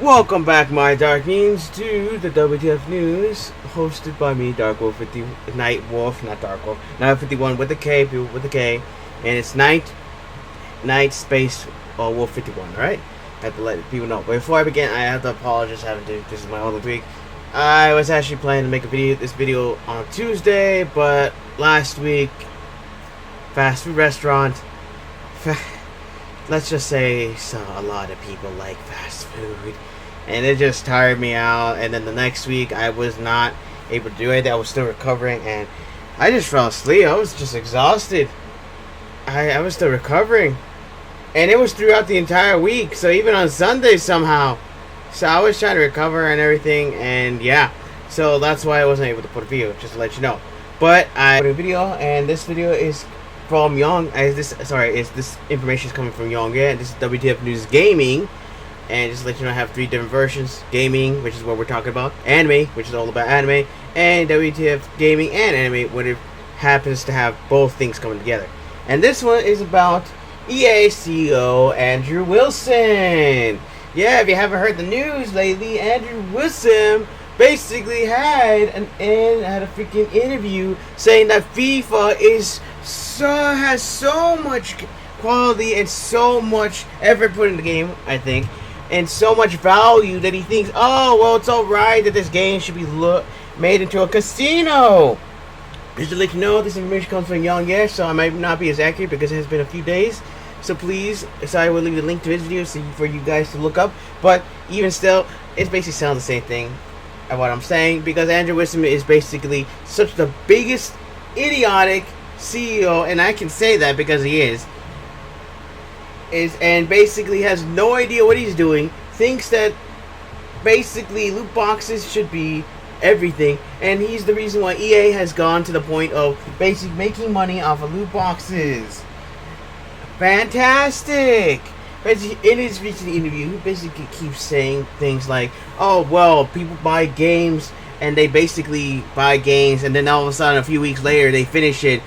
Welcome back, my Darkings, to the WTF News, hosted by me, Dark Wolf 50, Night Wolf, not Dark Wolf, Night 51 with the K, people with the K, and it's Night Space Wolf 51. All right, I have to let people know. But before I begin, I have to apologize. This is my only week. I was actually planning to make this video on Tuesday, but last week, fast food restaurant. Let's just say a lot of people like fast food, and it just tired me out. And then the next week I was not able to do it. I was still recovering, and I just fell asleep. I was just exhausted. I was still recovering, and it was throughout the entire week. So even on Sunday somehow, so I was trying to recover and everything, and yeah. So that's why I wasn't able to put a video, just to let you know. But I put a video, and this video is from Young. This information is coming from Young. Yeah, this is WTF News Gaming, and just to let you know, I have 3 different versions: gaming, which is what we're talking about; anime, which is all about anime; and WTF Gaming and anime, when it happens to have both things coming together. And this one is about EA CEO Andrew Wilson. Yeah, if you haven't heard the news lately, Andrew Wilson basically had a freaking interview saying that FIFA has so much quality and so much effort put in the game, I think, and so much value that he thinks, oh well, it's alright that this game should be made into a casino. Just to let you know, this information comes from Young, yes, so I might not be as accurate because it has been a few days. So I will leave the link to his video for you guys to look up. But even still, it's basically sounds the same thing of what I'm saying, because Andrew Wilson is basically such the biggest idiotic CEO, and I can say that because he is and basically has no idea what he's doing, thinks that basically loot boxes should be everything, and he's the reason why EA has gone to the point of basically making money off of loot boxes. Fantastic! In his recent interview, he basically keeps saying things like, oh well, people buy games and they basically buy games, and then all of a sudden a few weeks later they finish it,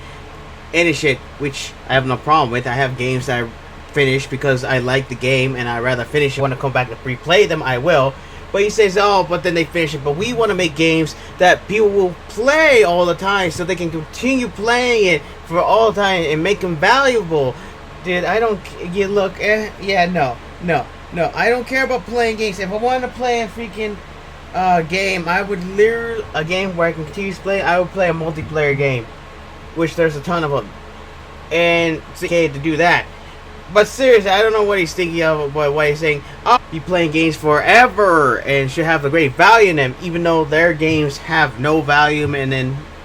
which I have no problem with. I have games that I finish because I like the game and I rather finish it. Want to come back and replay them, I will. But he says, oh, but then they finish it. But we want to make games that people will play all the time, so they can continue playing it for all the time and make them valuable. Dude, I don't. No. I don't care about playing games. If I wanted to play a freaking game, I would literally a game where I can continue to play. I would play a multiplayer game, which there's a ton of them, and it's okay to do that. But seriously, I don't know what he's thinking of, but what he's saying, I'll be playing games forever and should have a great value in them, even though their games have no value in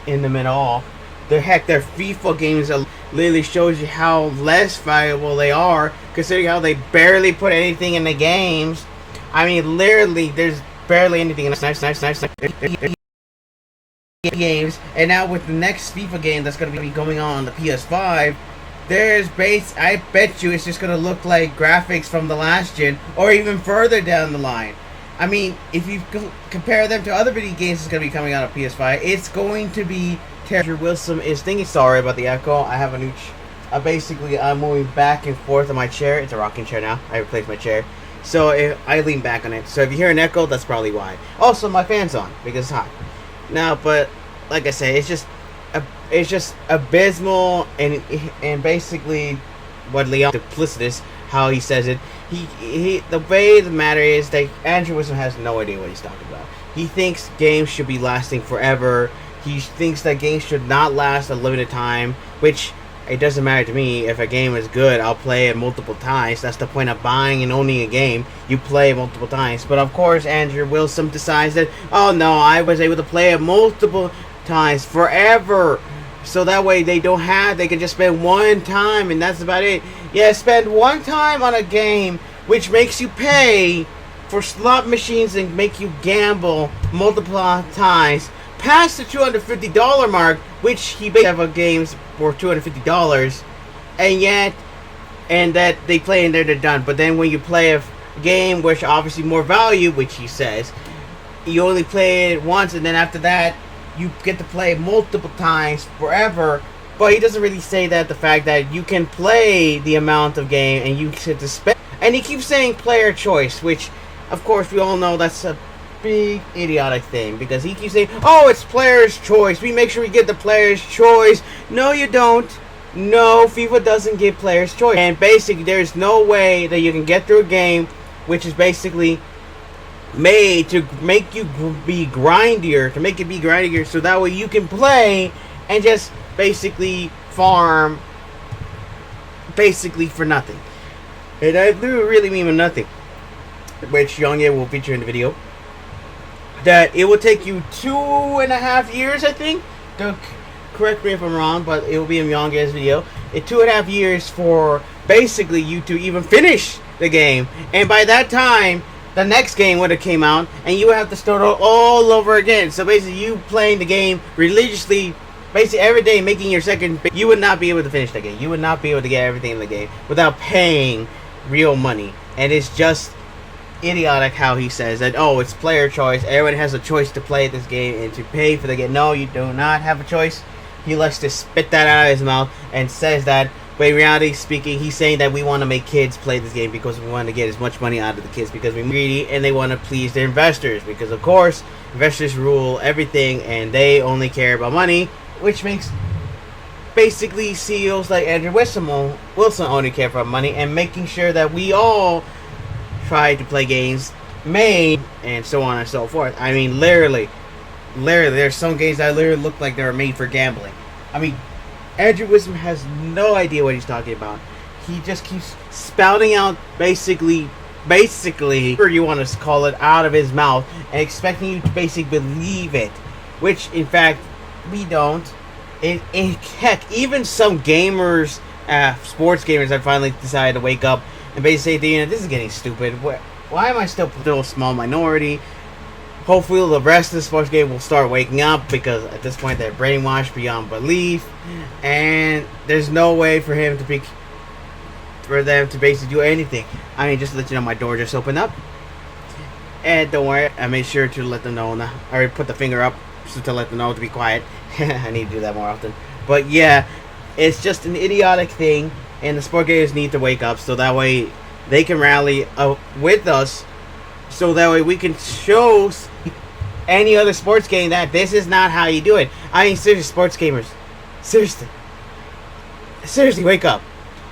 them at all. Their FIFA games literally shows you how less valuable they are, considering how they barely put anything in the games. I mean, literally, there's barely anything in the games. And now with the next FIFA game that's going to be going on the PS5, I bet you it's just going to look like graphics from the last gen, or even further down the line. I mean, if you compare them to other video games that's going to be coming out on PS5, it's going to be terrible. Wilson is thinking, sorry about the echo. I have a new basically I'm moving back and forth on my chair. It's a rocking chair now. I replaced my chair, so if I lean back on it. So if you hear an echo, that's probably why. Also, my fan's on because it's hot now. But like I say, it's just abysmal, and basically what Leon duplicitous how he says it. He the way the matter is that Andrew Wilson has no idea what he's talking about. He thinks games should be lasting forever. He thinks that games should not last a limited time, which it doesn't matter to me. If a game is good, I'll play it multiple times. That's the point of buying and owning a game. You play it multiple times. But of course, Andrew Wilson decides that, oh no, I was able to play it multiple times forever. So that way they can just spend one time and that's about it. Yeah, spend one time on a game which makes you pay for slot machines and make you gamble multiple times past the $250 mark, which he basically have games for $250, and that they play and they're done. But then when you play a game which obviously more value, which he says, you only play it once, and then after that you get to play multiple times forever. But he doesn't really say that the fact that you can play the amount of game and you get to spend. And he keeps saying player choice, which of course, we all know that's a big idiotic thing because he keeps saying, "Oh, it's player's choice. We make sure we get the player's choice." No, you don't. No, FIFA doesn't give players choice. And basically, there's no way that you can get through a game which is basically made to make you be grindier, so that way you can play and just basically farm basically for nothing. And I do really mean nothing, which Yongye will feature in the video. That it will take you 2.5 years, I think. Don't correct me if I'm wrong, but it will be in Yongye's video. It's 2.5 years for basically you to even finish the game, and by that time, the next game would have came out, and you would have to start all over again. So basically, you playing the game religiously, basically every day, making your second. You would not be able to finish the game. You would not be able to get everything in the game without paying real money, and it's just idiotic how he says that. Oh, it's player choice. Everyone has a choice to play this game and to pay for the game. No, you do not have a choice. He likes to spit that out of his mouth and says that. But in reality speaking, he's saying that we want to make kids play this game because we want to get as much money out of the kids because we're greedy and they want to please their investors. Because, of course, investors rule everything and they only care about money, which makes basically CEOs like Andrew Wilson only care about money and making sure that we all try to play games made and so on and so forth. I mean, literally, there's some games that literally look like they were made for gambling. I mean, Andrew Wisdom has no idea what he's talking about. He just keeps spouting out basically, or you want to call it, out of his mouth and expecting you to basically believe it, which in fact we don't. Heck, even some gamers, sports gamers, have finally decided to wake up and basically say, this is getting stupid. Why am I still a small minority? Hopefully the rest of the sports game will start waking up because at this point they're brainwashed beyond belief, and there's no way for them to basically do anything. I mean, just to let you know, my door just opened up, and don't worry, I made sure to let them know. I already put the finger up to let them know to be quiet. I need to do that more often. But yeah, it's just an idiotic thing, and the sport gamers need to wake up so that way they can rally with us. So that way we can show any other sports game that this is not how you do it. I mean, seriously, sports gamers. Seriously, wake up.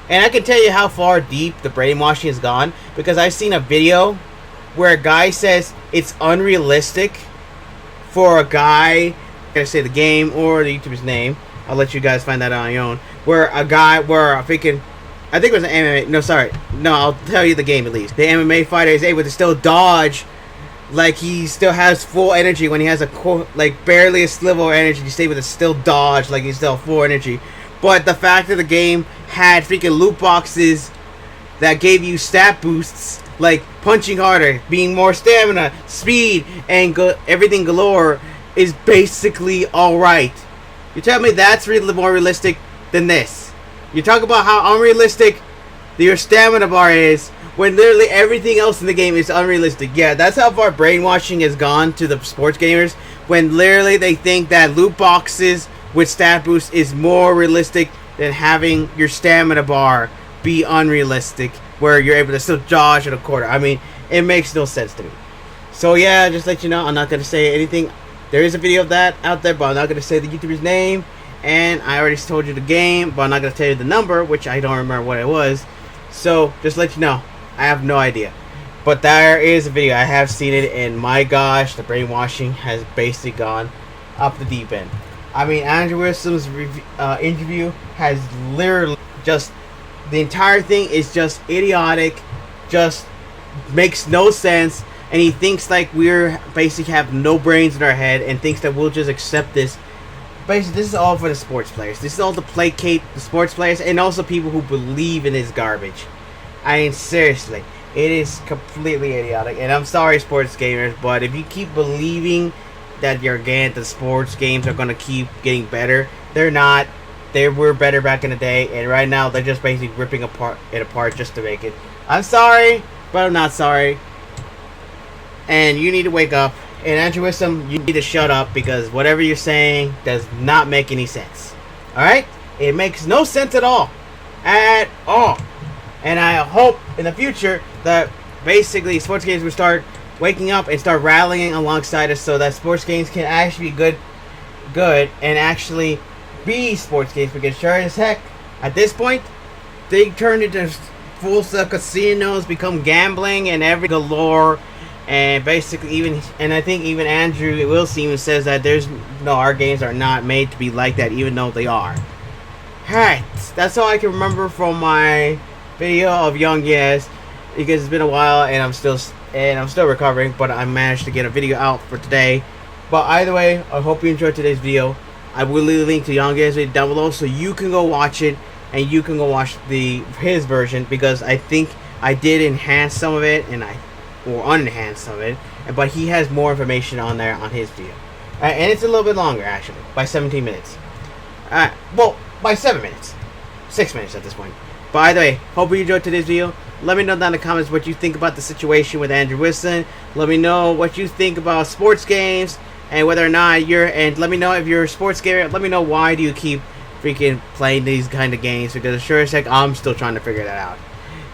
And I can tell you how far deep the brainwashing has gone. Because I've seen a video where a guy says it's unrealistic for a guy, I'm going to say the game or the YouTuber's name. I'll let you guys find that on your own. Where a guy, I think it was an MMA. No, sorry. No, I'll tell you the game at least. The MMA fighter is able to still dodge, like he still has full energy when he has barely a sliver of energy. He's able to still dodge like he's still full energy. But the fact that the game had freaking loot boxes that gave you stat boosts, like punching harder, being more stamina, speed, and everything galore, is basically alright. You tell me that's really more realistic than this? You talk about how unrealistic your stamina bar is when literally everything else in the game is unrealistic. Yeah, that's how far brainwashing has gone to the sports gamers, when literally they think that loot boxes with stat boost is more realistic than having your stamina bar be unrealistic, where you're able to still dodge at a quarter. I mean, it makes no sense to me. So yeah, just let you know, I'm not going to say anything. There is a video of that out there, but I'm not going to say the YouTuber's name. And I already told you the game, but I'm not going to tell you the number, which I don't remember what it was. So, just let you know, I have no idea. But there is a video, I have seen it, and my gosh, the brainwashing has basically gone up the deep end. I mean, Andrew Wilson's interview has literally just, the entire thing is just idiotic, just makes no sense, and he thinks like we're basically have no brains in our head, and thinks that we'll just accept this. Basically, this is all for the sports players. This is all to placate the sports players and also people who believe in this garbage. I mean, seriously, it is completely idiotic. And I'm sorry, sports gamers, but if you keep believing that the sports games are going to keep getting better, they're not. They were better back in the day, and right now they're just basically ripping it apart just to make it. I'm sorry, but I'm not sorry. And you need to wake up. And Andrew Wisdom, you need to shut up because whatever you're saying does not make any sense. Alright? It makes no sense at all. At all. And I hope in the future that basically sports games will start waking up and start rallying alongside us, so that sports games can actually be good, and actually be sports games. Because sure as heck, at this point, they turn into full-scale casinos, become gambling and every galore, and basically I think even Andrew Wilson even says that our games are not made to be like that, even though they are. Alright, that's all I can remember from my video of Young Yes, because it's been a while and I'm still recovering, but I managed to get a video out for today. But either way, I hope you enjoyed today's video. I will leave a link to Young Yes video down below so you can go watch it, and you can go watch his version, because I think I did enhance some of it or unenhance some of it, but he has more information on there on his video. And it's a little bit longer actually, by 17 minutes. Well, by 7 minutes. 6 minutes at this point. But either way, hope you enjoyed today's video. Let me know down in the comments what you think about the situation with Andrew Wilson. Let me know what you think about sports games, and whether or not and let me know if you're a sports gamer. Let me know why do you keep freaking playing these kind of games, because sure as heck I'm still trying to figure that out.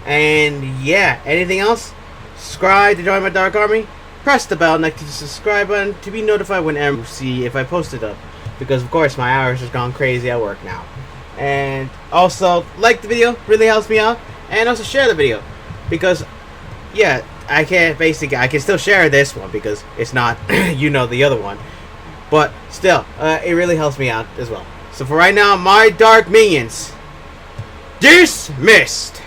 And yeah, anything else? Subscribe to join my Dark Army. Press the bell next to the subscribe button to be notified whenever you see if I post it up, because of course my hours has gone crazy at work now. And also like the video, really helps me out, and also share the video, because yeah, I can still share this one because it's not the other one, but still it really helps me out as well. So for right now, my dark minions dismissed.